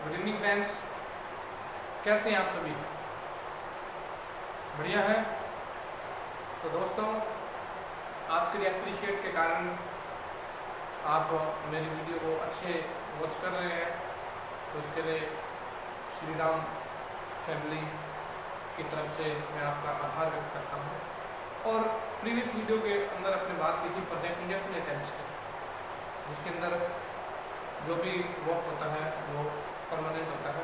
Good evening friends, कैसे हैं आप सभी? बढ़िया है। तो दोस्तों, आपके अप्रिशिएट के कारण आप मेरी वीडियो को अच्छे वॉच कर रहे हैं, तो उसके लिए श्री राम फैमिली की तरफ से मैं आपका आभार व्यक्त करता हूँ। और प्रीवियस वीडियो के अंदर अपने बात की थी प्रेजेंट इंडेफिनिट टेंस की, जिसके अंदर जो भी वर्क होता है वो परमानेंट होता है।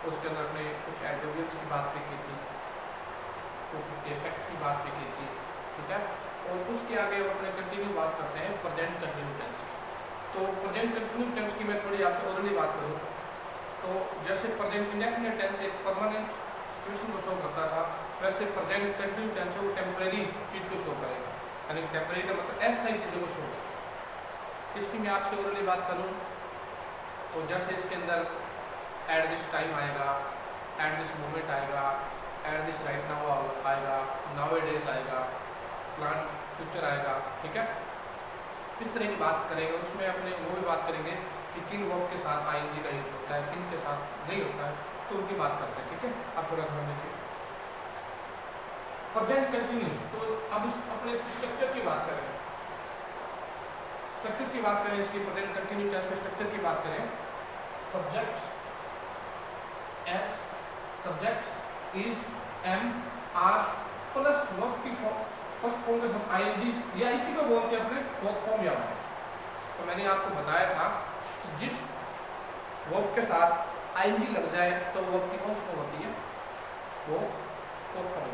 उसके अंदर अपने कुछ एडवर्बियल्स की बात भी की थी, कुछ उसके इफेक्ट की बात भी की थी, ठीक है। और उसके आगे अपने कंटिन्यू बात करते हैं प्रेजेंट कंटिन्यू टेंस की। तो प्रेजेंट कंटिन्यू टेंस की मैं थोड़ी आपसे ऑलरेडी बात करूँ तो जैसे प्रेजेंट इंडेफिनिट टेंस एक परमानेंट सिचुएशन को शो करता था, वैसे प्रेजेंट कंटिन्यू टेंस वो टेम्परेरी चीज़ को शो करेगा, यानी टेम्परेरी का मतलब अस्थायी चीज़ों को शो करेगा। इसकी मैं आपसे ऑलरेडी बात करूँ तो जैसे इसके अंदर एट दिस टाइम आएगा, एट दिस मोमेंट आएगा, एट दिस राइट नाउ आएगा, नाउअडेज आएगा, प्लान फ्यूचर आएगा, ठीक है। इस तरह की बात करेंगे। उसमें अपने वो भी बात करेंगे कि किन वर्ब के साथ आईएनजी का यूज होता है, किन के साथ नहीं होता है, तो उनकी बात करते हैं, ठीक है। आप थोड़ा ध्यान दीजिए। प्रेजेंट कंटिन्यूस, तो अब अपने स्ट्रक्चर की बात करें, स्ट्रक्चर की बात करें, इसकी प्रेजेंट कंटिन्यू टेंस में स्ट्रक्चर की बात करें। Subject s, subject is am are plus verb की फर्स्ट फॉर्म के साथ आईएनजी या इसी को बोलते हैं अपने फोर्थ फॉर्म या वर्ब। तो मैंने आपको बताया था कि जिस वर्ब के साथ आईएनजी लग जाए तो वर्ब की कौन सी फॉर्म होती है, वो फोर्थ फॉर्म।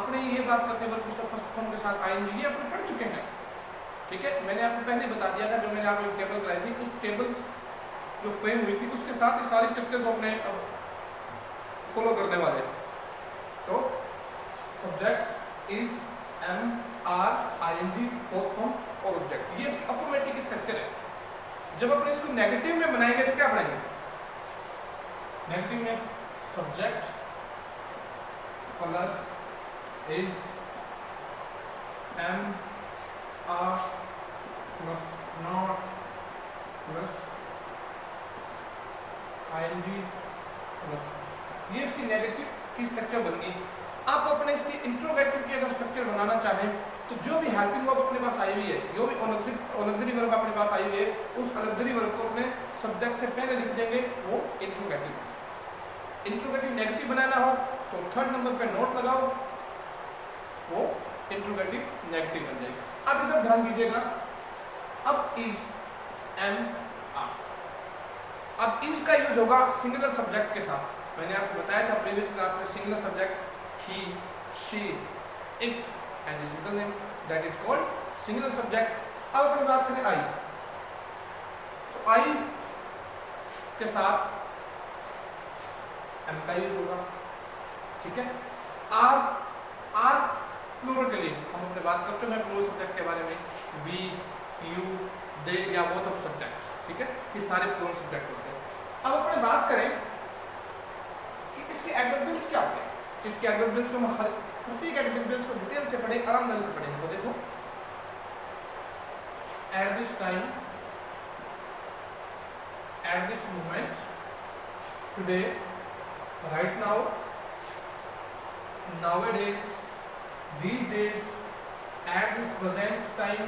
अपने ये बात करते हैं वर्ब की फर्स्ट फॉर्म के साथ आईएनजी, ये अपने पढ़ चुके हैं, ठीक है। मैंने आपको पहले बता दिया था, जो मैंने आपको एक टेबल कराई थी, उस टेबल जो फ्रेम हुई थी उसके साथ इस सारे स्ट्रक्चर को अपने फॉलो करने वाले। तो subject is am are ING fourth form और ऑब्जेक्ट, ये इसका अफर्मेटिव स्ट्रक्चर है। जब अपने इसको नेगेटिव में बनाएंगे तो क्या बनाएंगे? नेगेटिव में subject plus is am are plus not plus ING plus, ये इसकी नेगेटिव की स्ट्रक्चर बन गई। आप अपने इसकी इंट्रोगेटिव की अगर स्ट्रक्चर बनाना चाहें तो जो भी हेल्पिंग वर्ब अपने पास आई हुई है, जो भी ऑक्सिलरी वर्ब अपने पास आई हुई है, उस ऑक्सिलरी वर्ब को अपने सब्जेक्ट से पहले लिख देंगे, वो इंट्रोगेटिव। इंट्रोगेटिव नेगेटिव बनाना हो तो थर्ड नंबर पे नोट लगाओ, वो इंट्रोगेटिव नेगेटिव बन जाएगी। अब इधर ध्यान दीजिएगा, अब इज एम आर, अब इसका यूज होगा सिंगुलर सब्जेक्ट के साथ। मैंने आपको बताया था प्रीवियस क्लास में singular subject he, she, it and is middle name, that is called singular subject. अब अपनी बात करें आई, तो आई के साथ एम का यूज होगा, ठीक है। आर, आर प्लूरल के लिए हम अपने बात करते हैं प्लूरल सब्जेक्ट के बारे में, वी, यू, दे या बोथ ऑफ सब्जेक्ट, ठीक है। ये सारे प्लूरल सब्जेक्ट होते हैं। अब अपने बात करें कि इसके एडवर्बियल्स क्या होते हैं। इसके एडवर्बियल्स को हम हर प्रत्येक एडवर्बियल्स को डिटेल से पढ़े, आरामदारी से पढ़ेंगे। तो देखो, at this time, at this moment, today, right now, nowadays, these days, at this present time,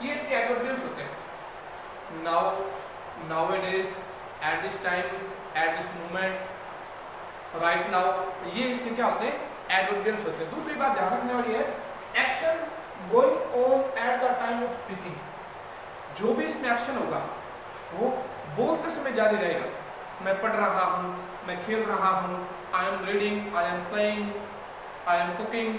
ये इसके एडवर्बियल्स होते हैं। now, nowadays, at this time, at this moment, right now, ये इसके क्या होते हैं? एडवर्बियल्स होते हैं। दूसरी बात ध्यान रखने वाली है, action going on at the time of speaking, जो भी इसमें एक्शन होगा वो बोलते समय जारी रहेगा। मैं पढ़ रहा हूँ, मैं खेल रहा हूँ, I am reading, I am playing, I am cooking,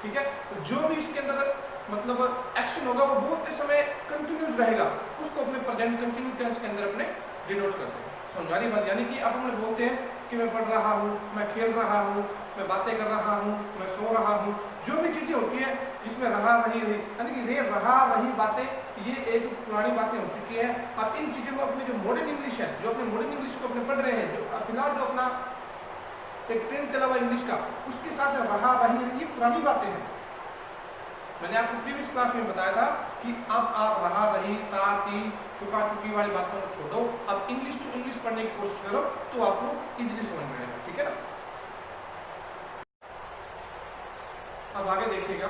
ठीक है। तो जो भी इसके अंदर मतलब एक्शन होगा वो बोलते समय कंटिन्यूस रहेगा, उसको अपने प्रेजेंट कंटिन्यू टेंस के अंदर अपने डिनोट करते हैं। समझानी बात, यानी कि अब हम बोलते हैं कि मैं पढ़ रहा हूँ, मैं खेल रहा हूँ, मैं बातें कर रहा हूँ, मैं सो रहा हूँ, जो भी चीज़ें होती हैं जिसमें रहा रही, यानी कि रहा रही बातें, ये एक पुरानी बातें हो चुकी है। अब इन चीज़ों को अपनी जो मॉडर्न इंग्लिश है, जो अपने मॉडर्न इंग्लिश को अपने पढ़ रहे हैं, जो फिलहाल जो अपना एक ट्रेंड चला हुआ इंग्लिश का, उसके साथ रहा रही, ये पुरानी बातें हैं। मैंने आपको प्रीवियस क्लास में बताया था कि अब आप रहा रही ता ती चुका चुकी वाली बातों को छोड़ो, अब इंग्लिश टू इंग्लिश पढ़ने की कोशिश करो तो आपको इजीली समझ में आएगा, ठीक है ना। अब आगे देखिएगा,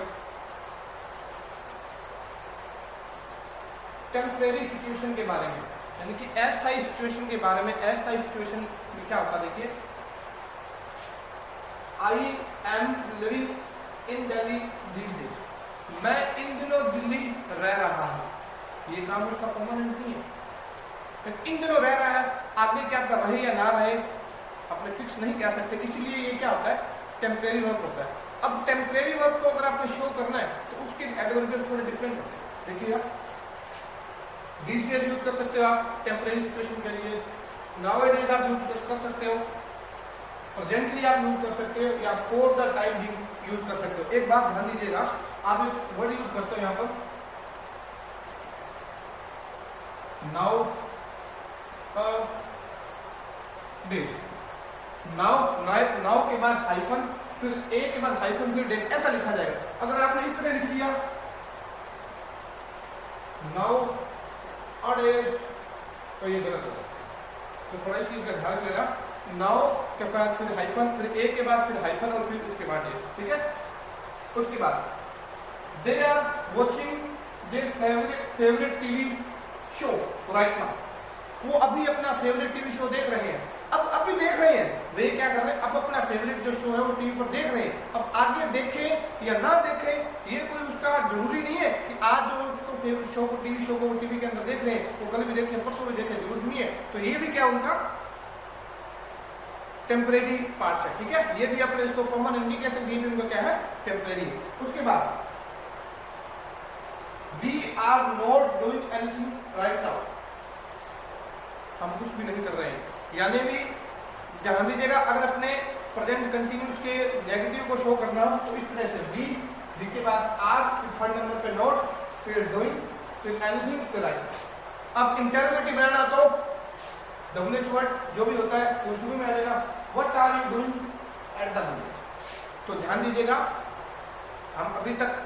टेम्परेरी सिचुएशन के बारे में, यानी कि अस्थायी सिचुएशन के बारे में। अस्थायी सिचुएशन में क्या होता है, देखिए, I am living in Delhi these days, मैं इन दिनों दिल्ली रह रहा हूं। ये काम उसका परमानेंट नहीं है, इन दिनों रह रहा है, आगे क्या कर रहे या ना रहे अपने फिक्स नहीं कह सकते, इसलिए ये क्या होता है, टेम्परेरी वर्क होता है। अब टेम्परेरी वर्क को अगर आपने शो करना है तो उसके एडवर्बियल थोड़े डिफरेंट होते हैं। देखिए आप दीज डेज यूज कर सकते हो आप टेम्परेरी सिचुएशन के लिए, नाउअडेज आप यूज कर सकते हो, प्रेजेंटली आप यूज कर सकते हो, या for the time being use कर सकते हो। एक बात ध्यान दीजिएगा, आप एक वर्ड यूज करते हो यहाँ पर नाउ डेज, नाउ के बाद हाइफन, फिर ए के बाद हाइफन, फिर डेज, ऐसा लिखा जाएगा। अगर आपने इस तरह लिख दिया नाउ डेज तो ये गलत होगा, तो थोड़ा इस चीज का ध्यान देना। नाउ के बाद फिर हाइफन, फिर ए के बाद फिर हाइफन, और फिर उसके बाद डेज, ठीक है। उसके बाद they are watching their favourite TV show right now, वो अभी अपना फेवरेट टीवी शो देख रहे हैं, अब अभी देख रहे हैं, वे क्या कर रहे हैं, अब अपना फेवरेट जो शो है वो टीवी पर देख रहे हैं। अब आगे देखें या ना देखें ये कोई उसका जरूरी नहीं है कि आज जो उसको फेवरेट शो को टीवी शो को वो टीवी के अंदर देख रहे हैं वो कल भी देखें परसों भी देखें, जरूरी नहीं है। तो ये भी क्या उनका टेम्परेरी पार्ट है, ठीक है। ये भी अपने इसको कॉमन इंडिकेशन, ये भी उनका क्या है, टेम्परेरी। उसके बाद we are not doing anything right now, हम कुछ भी नहीं कर रहे हैं, यानी भी ध्यान दीजिएगा, अगर अपने प्रेजेंट कंटिन्यूस के नेगेटिव को शो करना हो तो इस तरह से वी के बाद आर, फिर थर्ड नंबर पे नॉट, फिर डूइंग, फिर एनीथिंग, फिर राइट। अब इंटरोगेटिव बनाना तो डब्ल्यूएच वर्ड जो भी होता है वो शुरू में आ जाएगा, what are you doing at the moment. तो ध्यान दीजिएगा, हम अभी तक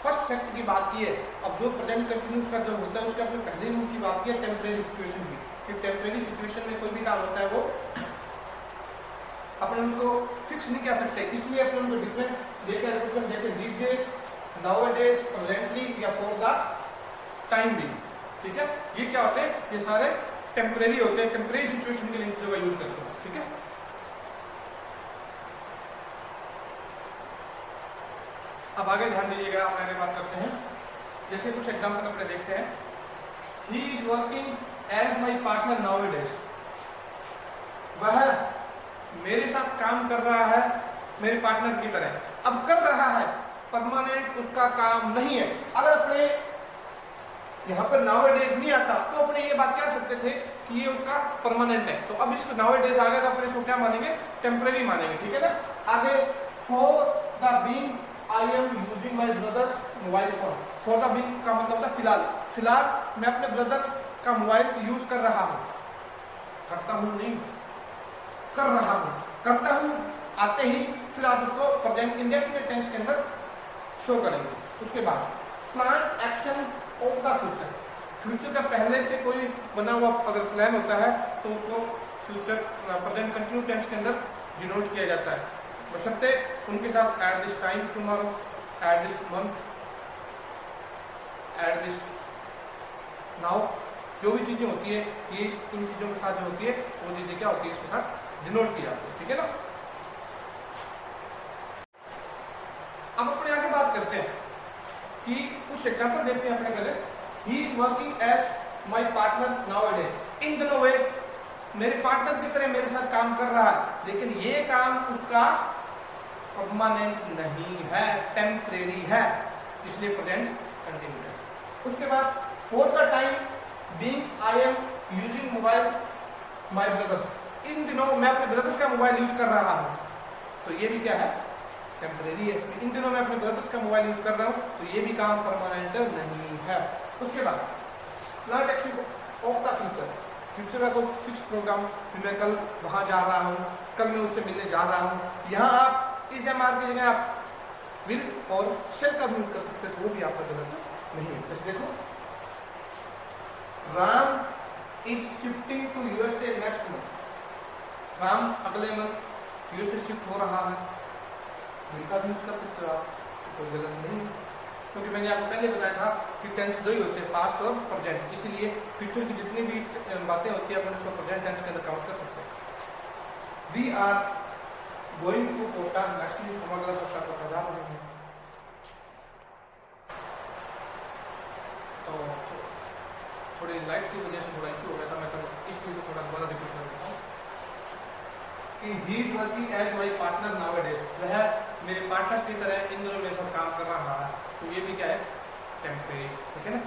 फर्स्ट फैक्ट की बात की है, अब जो प्रेजेंट कंटिन्यूस का जो होता है उसके अपने पहले रूल की बात की है, टेम्परेरी सिचुएशन की। कि टेम्परेरी सिचुएशन में कोई भी काम होता है वो अपन उनको फिक्स नहीं कह सकते, इसलिए अपन उनको डिफरेंट देखे दीज डेज, नाउअडेज, प्रेजेंटली, या फॉर द टाइम बीइंग, ठीक है। ये क्या होते हैं, ये सारे टेम्परेरी होते हैं, टेम्परेरी सिचुएशन के लिए जो यूज करते हैं, ठीक है। अब आगे ध्यान दीजिएगा, आप आगे बात करते हैं, जैसे कुछ एग्जाम्पल अपने देखते हैं। He is working as my partner nowadays, वह मेरे साथ काम कर रहा है मेरे पार्टनर की तरह। अब कर रहा है, परमानेंट उसका काम नहीं है। अगर अपने यहाँ पर नाउअडेज नहीं आता तो अपने ये बात कह सकते थे कि ये उसका परमानेंट है, तो अब इसको नाउअडेज आ गया तो अपने इसको क्या मानेंगे, टेम्परेरी मानेंगे, ठीक है ना। आगे for the being I am using my brothers mobile phone, for the being का मतलब था फिलहाल, फिलहाल मैं अपने ब्रदर्स का मोबाइल यूज कर रहा हूं, करता हूं नहीं, कर रहा हूं, करता हूं आते ही फिर आप उसको प्रेजेंट इंडेफिनिट टेंस के अंदर शो करेंगे। उसके बाद plan action of the future, future का पहले से कोई बना हुआ अगर प्लान होता है तो उसको फ्यूचर प्रेजेंट कंटिन्यू टेंस के अंदर डिनोट किया जाता है, बशर्ते उनके साथ at this time tomorrow, at this month, at this now, जो भी चीजें होती है ये इन चीजों के साथ जो होती है वो चीजें क्या होती है इसके साथ डिनोट की जाती है, ठीक है ना। अब अपने आगे बात करते हैं कि कुछ एग्जांपल देखते हैं अपने पहले। He is working as my partner nowadays, इन दिनों वे मेरे पार्टनर की तरह मेरे साथ काम कर रहा है, लेकिन ये काम उसका परमानेंट नहीं है, टेम्परेरी है, इसलिए प्रेजेंट कंटिन्यू है। उसके बाद for the time being I am using mobile my brothers, इन दिनों मैं अपने ब्रदर्स का मोबाइल यूज कर रहा हूं, तो ये भी क्या है, टेम्परेरी है। इन दिनों मैं अपने ब्रदर्स का मोबाइल यूज कर रहा हूं तो ये भी काम परमानेंट नहीं है। उसके बाद plan action of the future, future का कोई फिक्स प्रोग्राम, मैं कल वहां जा रहा हूं, कल मैं उससे मिलने जा रहा हूं, यहाँ आप इस एमआर की जगह आप विल और शेल का यूज कर सकते हैं, तो वो भी आपका गलत नहीं है। जैसे देखो, Ram is shifting to USA next month. Ram अगले मंथ यूएसए शिफ्ट हो रहा है, इनका भी यूज कर सकते हो आप, कोई गलत नहीं है। क्योंकि मैंने आपको पहले बताया था कि टेंस दो ही होते हैं, पास्ट और प्रेजेंट, इसीलिए फ्यूचर की जितनी भी बातें होती है अपन उसको प्रेजेंट टेंस के अंदर काउंट कर सकते हैं। We are going to Kota next week, हम अगला सप्ताह कोटा जा रहे हैं। तो थोड़ी लाइट की वजह से थोड़ा इश्यू हो गया था, मैं तो इस चीज को थोड़ा दोबारा रिपीट कर देता हूँ कि he is working as my partner nowadays, वह मेरे पार्टनर की तरह इन दोनों मेरे साथ काम कर रहा है। तो ये भी क्या है, टेम्परेरी, ठीक है ना।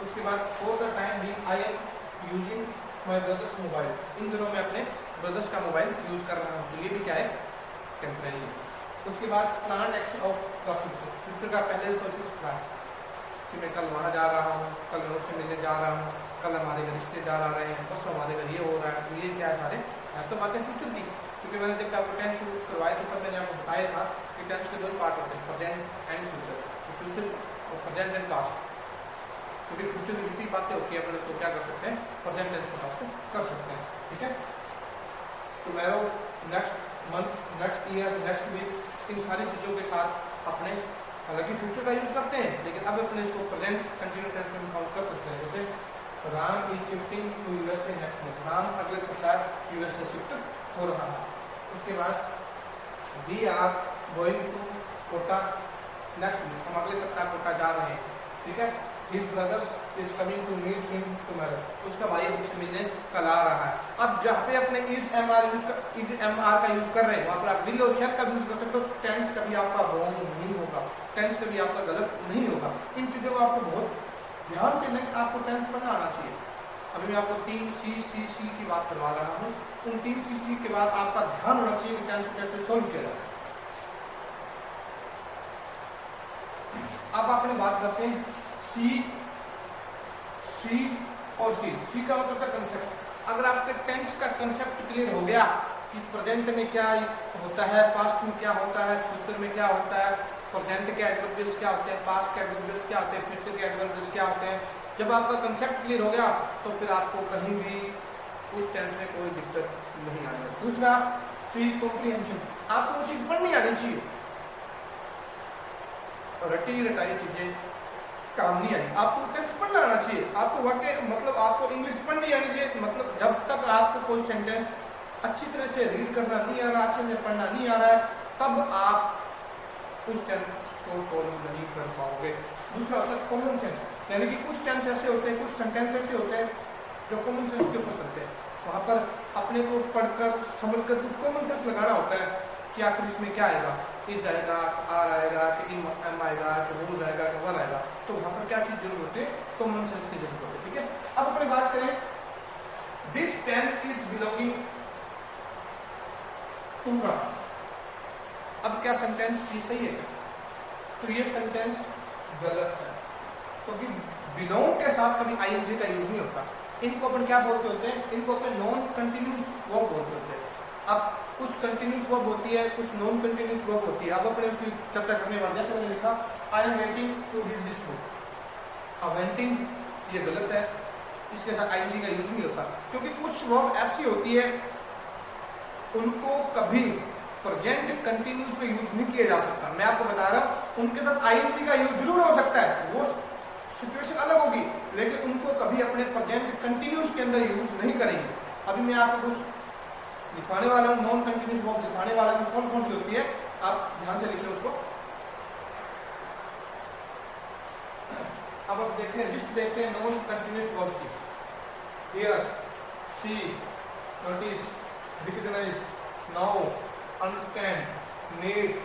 उसके बाद for the time being I am using my brothers mobile, इन दिनों मैं अपने ब्रदर्स का मोबाइल यूज कर रहा हूँ। तो ये भी क्या है, टेम्परेरी। उसके बाद plan action of the future, future का पहले इसको फिक्स प्लान कि मैं कल वहाँ जा रहा हूँ, कल मैं उससे मिलने जा रहा हूँ, कल हमारे घर रिश्तेदार आ रहे हैं, परसों हमारे घर ये हो रहा है। तो ये क्या है, सारे तो बातें फ्यूचर की। क्योंकि मैंने जब आपको टेंस शुरू करवाए थे तब मैंने आपको बताया था कि टेंस के दो पार्ट होते हैं, प्रेजेंट एंड फ्यूचर। तो फ्यूचर और प्रेजेंट एंड पास्ट, क्योंकि फ्यूचर की जितनी बातें होती है अपन उसको क्या कर सकते हैं, प्रेजेंट टेंस के पास कर सकते हैं, ठीक है। Tomorrow, next month, next year, next week, इन सारी चीज़ों के साथ अपने, हालांकि फ्यूचर का यूज करते हैं लेकिन अब अपने इसको प्रेजेंट कंटिन्यू टेंस में काउंट कर सकते हैं। जैसे Ram is shifting to USA next month, Ram अगले सप्ताह यूएसए शिफ्ट हो रहा है। उसके बाद we are going to Kota next week, हम अगले सप्ताह कोटा जा रहे हैं, ठीक है। His brothers is coming to meet him tomorrow, उसका भाई उससे मिलने कल आ रहा है। अब जहाँ पे अपने इज एम आर का यूज कर रहे हैं वहाँ पर आप विल और शैल का यूज कर सकते हो। टेंस कभी आपका रॉन्ग नहीं होगा, टेंस कभी आपका गलत नहीं होगा। इन चीज़ों को आपको बहुत ध्यान से नहीं, आपको टेंस पढ़ना आना चाहिए। अभी मैं आपको 3 सी की बात करवा रहा हूँ, उन 3 सी के बाद आपका ध्यान होना चाहिए कि टेंस को कैसे सोल्व किया जाए। अब आपने बात करते हैं सी और सी का मतलब कंसेप्ट। अगर आपके टेंस का कंसेप्ट क्लियर हो गया कि प्रेजेंट में क्या होता है, पास्ट में क्या होता है, फ्यूचर में क्या होता है, प्रेजेंट के एडवर्बियल्स क्या होते हैं, पास्ट के एडवर्बियल्स क्या होते हैं, फ्यूचर के एडवर्बियल्स क्या होते हैं, जब आपका कंसेप्ट क्लियर हो गया तो फिर आपको कहीं भी उस टेंस में कोई दिक्कत नहीं आनी है। दूसरा, सी कॉम्प्रिहेंशन, आपको वो चीज पढ़नी आनी चाहिए। रटी रटाई चीजें काम नहीं आई, आपको टेंस पढ़ना आना चाहिए। आपको वाकई मतलब आपको इंग्लिश पढ़नी आनी चाहिए। मतलब जब तक आपको कोई सेंटेंस अच्छी तरह से रीड करना नहीं आ रहा, अच्छे से पढ़ना नहीं आ रहा है, तब आप उस टेंस को सोल्व नहीं कर पाओगे। दूसरा होता है कॉमन सेंस, यानी कि कुछ टेंस ऐसे होते हैं, कुछ सेंटेंस ऐसे होते हैं जो कॉमन सेंस के ऊपर चलते हैं। वहाँ पर अपने को पढ़कर समझकर कुछ कॉमन सेंस लगाना होता है कि आखिर इसमें क्या आएगा, इज आएगा, आर आएगा, कि एम आएगा, कि रोज आएगा, कि वर आएगा। तो वहाँ पर क्या चीज जरूरत होती है, कॉमन सेंस की जरूरत होती है, ठीक है। अब अपने बात करें, this pen is belonging to Ram. अब क्या सेंटेंस ये सही है? तो ये सेंटेंस गलत है, क्योंकि बिलोंग के साथ कभी आईएनजी का यूज नहीं होता। इनको अपन क्या बोलते होते हैं, इनको अपन नॉन कंटिन्यूस वर्ब बोलते होते हैं। अब कुछ कंटिन्यूस वर्ब होती है, कुछ नॉन कंटिन्यूस वर्ब होती है। अब अपने उसकी चर्चा करने वाले, जैसे मैंने लिखा I am waiting to read this book. अब वेटिंग ये गलत है, इसके साथ आईएनजी का यूज नहीं होता, क्योंकि कुछ वर्ब ऐसी होती है उनको कभी प्रेजेंट कंटिन्यूस में यूज नहीं किया जा सकता। मैं आपको बता रहा हूं, उनके साथ आईएनजी का यूज जरूर हो सकता है, वो सिचुएशन अलग होगी, लेकिन उनको कभी अपने प्रेजेंट कंटिन्यूस के अंदर यूज नहीं करेंगे। अभी मैं आपको कुछ लिखवाने वाला हूँ, नॉन कंटिन्यूस वर्ब लिखवाने वाला हूँ, कौन कौन सी होती है, आप ध्यान से लिखिए उसको। अब आप देखते हैं, लिस्ट देखते हैं नॉन कंटिन्यूस वर्ब की। Hear, see, notice, recognise, know, understand, need,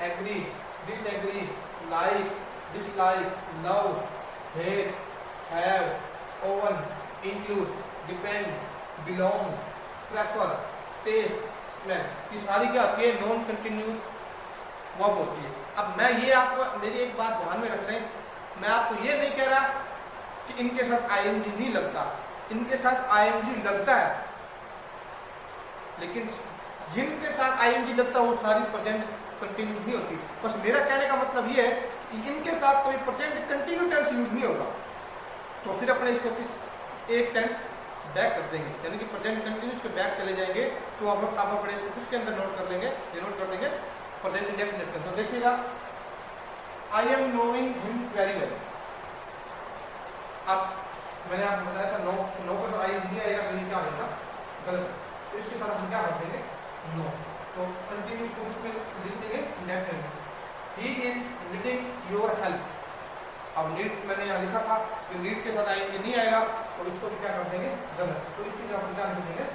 agree, disagree, like, dislike, love, hate, have, own, include, depend, belong, prefer, taste, smell, ये सारी क्या होती है, नॉन कंटिन्यूस वर्ब होती है। अब मैं ये आपको, मेरी एक बात ध्यान में रख लें, मैं आपको ये नहीं कह रहा कि इनके साथ आईएनजी नहीं लगता, इनके साथ आईएनजी लगता है, लेकिन जिनके साथ आईएनजी लगता है वो सारी प्रेजेंट कंटिन्यूस नहीं होती। बस मेरा कहने का मतलब ये है इनके साथ कोई प्रेजेंट कंटिन्यू टेंस यूज नहीं होगा, तो फिर अपने इसको किस एक टेंस बैक कर देंगे, यानी कि प्रेजेंट कंटिन्यूस के बैक चले जाएंगे। तो आप अपने इसको उसके अंदर नोट कर लेंगे, डिनोट कर देंगे प्रेजेंट इंडेफिनिट टेंस। तो देखिएगा, I am knowing him very well. अब मैंने आपको बताया था नो पर तो आई नहीं आएगा, तो ये क्या आएगा? गलत। तो इसके साथ हम क्या कर देंगे? नो। तो कंटिन्यूस को इसमें लिख देंगे indefinite. He is needing your help. अब नीड मैंने यहाँ लिखा था कि नीड के साथ आएंगे नहीं आएगा, और इसको भी क्या कर देंगे? गलत। तो इसकी जगह पर क्या लिख देंगे?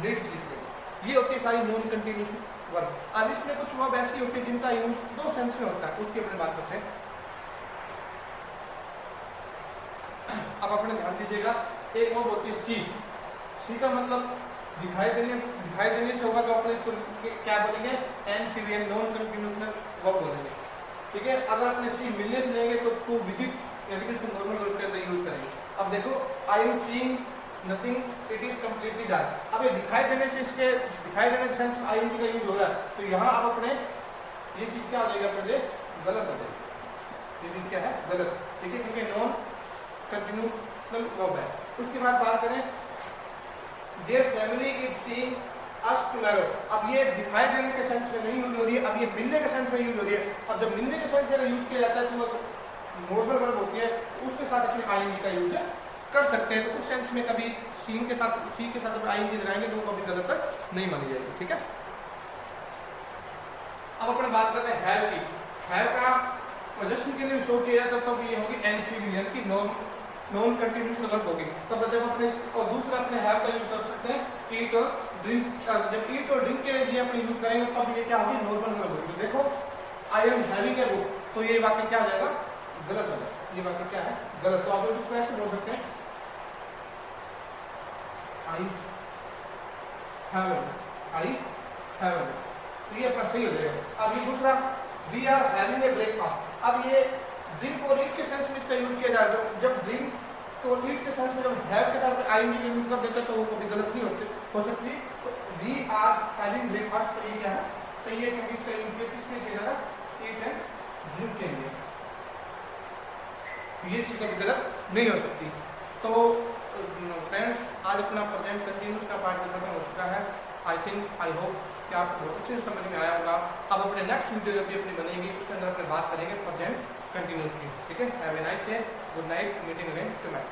नीड्स लिख देंगे। ये होती है सारी नॉन कंटिन्यूस वर्ब। अब इसमें कुछ वर्ब ऐसी होती है जिनका यूज दो सेंस में होता है, उसके बारे में बात करते हैं। अब अपने ध्यान दीजिएगा, एक वर्ब होती है सी। सी का मतलब दिखाई देने से होगा, तो अपने इसको क्या बोलेंगे? एनसीवीएन, नॉन कंटिन्यूस वर्ब बोलेंगे। ठीक है, अगर अपने सी मिलने से लेंगे तो टू विजिट, यानी कि इसको नॉर्मल वर्ब के अंदर यूज करेंगे। अब देखो, I am seeing nothing, it is completely dark. अब ये दिखाई देने से, इसके दिखाई देने के सेंस में आईएनजी का यूज हो रहा है, तो यहाँ आप अपने ये चीज क्या हो जाएगा? पहले गलत हो जाएगी, ये चीज क्या है? गलत। ठीक है, क्योंकि नॉन कंटिन्यूस वर्ब है। उसके बाद बात करें, their family is seeing us tomorrow. अब ये दिखाई देने के सेंस में नहीं यूज हो रही है, अब ये मिलने के सेंस में यूज हो रही है। अब जब मिलने के सेंस में यूज किया जाता है तो वो नॉर्मल वर्ब होती है, उसके साथ अपने आईएनजी का यूज कर सकते हैं। तो उस सेंस में कभी सी के साथ जब आईएनजी लगाएंगे तो वो कभी गलत नहीं मानी जाएगी। ठीक है, अब अपने बात करते हैं हैव की। हैव का पोजीशन के लिए शो किया जाता है, तो ये होगी एनसीवी, यानी कि नॉन कंटिन्यूस वर्ब होगी। तब जब अपने और दूसरा अपने हैव का यूज कर सकते हैं ईट और ड्रिंक। जब ईट और ड्रिंक के लिए अपने यूज करेंगे तब ये क्या होगी? नॉर्मल वर्ब होगी। देखो, I am having a book, तो ये वाक्य क्या हो जाएगा? गलत हो जाएगा। ये वाक्य क्या है? गलत। तो आप इसको ऐसे बोल सकते हैं, I have a book, I have a book, तो ये अपना सही हो जाएगा। अब ये दूसरा, we are having a breakfast. अब ये ड्रिंक और ईट के सेंस में इसका यूज किया जाए, तो जब ड्रिंक तो ईट के सेंस में जब हैव के साथ आईएनजी का यूज कर देते तो वो कभी गलत नहीं हो सकती। तो वी आर हैविंग ब्रेकफास्ट, तो ये क्या है? सही है, क्योंकि इसका यूज किसमें किया जा रहा है? ईट एंड ड्रिंक के लिए। ये चीज कभी गलत नहीं हो सकती। तो फ्रेंड्स, आज अपना प्रेजेंट कंटिन्यूस का पार्ट खत्म हो चुका है। आई होप कि आपको बहुत अच्छे से समझ में आया होगा। अब अपने नेक्स्ट वीडियो जब भी अपनी बनेगी उसके अंदर अपने बात करेंगे प्रेजेंट कंटिन्यूस की। ठीक है, have a nice day, good night, meeting again tomorrow.